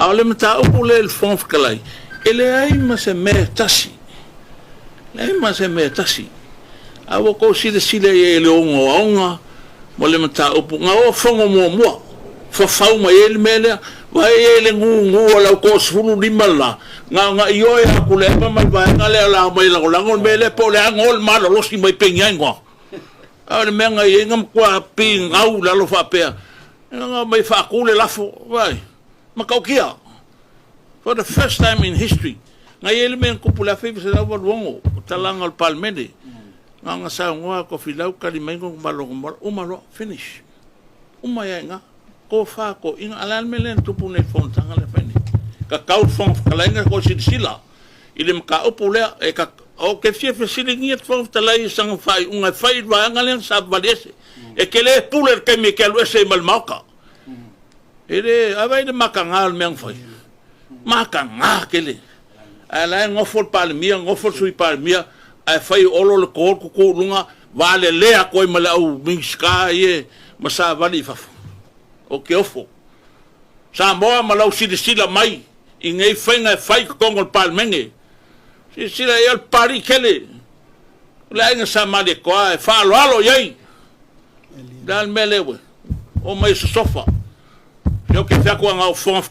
A le mata upu le fonf kalai. Ele ai ma se me tasi. Le ma se me tasi. A wo ko sile e le onga. Mo le mata upu nga o fongo mo. Fa fau ma ele mele. Wa ele ngu la ko sulu di mala. Nga iyo ya ku le pa mai ba nga le la mai la ngol mele po le ngol ma lo si mai penga ngo. A le menga ye ngam kwa ping au la lo fa pe. Nga mai fa ku le lafo. Vai. Makaukia. For the first time in history, nga ele men kupula fe se la wongo talanga al palmende. Nga sa ngoa ko filau kalimengo umalo finish. Umaya nga ko fa ko in alal melen tupune fon tanga le fini. Ka kau fon kalenga ko sila. Ile mka upule e ka o ke fie fe silingiet fon talai sang fai unga fai wa ngalen sa valese. E kele puler ke me kelo ese malmaka. Ele avai de makangal meng foi. Makanga kele. Ala ngofol palmia, ngofol sui palmia, ai fai olo le ko lunga vale le a koi mala u miska ye masa vali fa. O ke ofo. Sa moa mala sila mai. Ingei fenga fai kongol palmenge. Sila el pari kele. La nga sa mali ko ai fa alo yei. Dal melewe. O mai sofa. Eu que fico com a alfonso,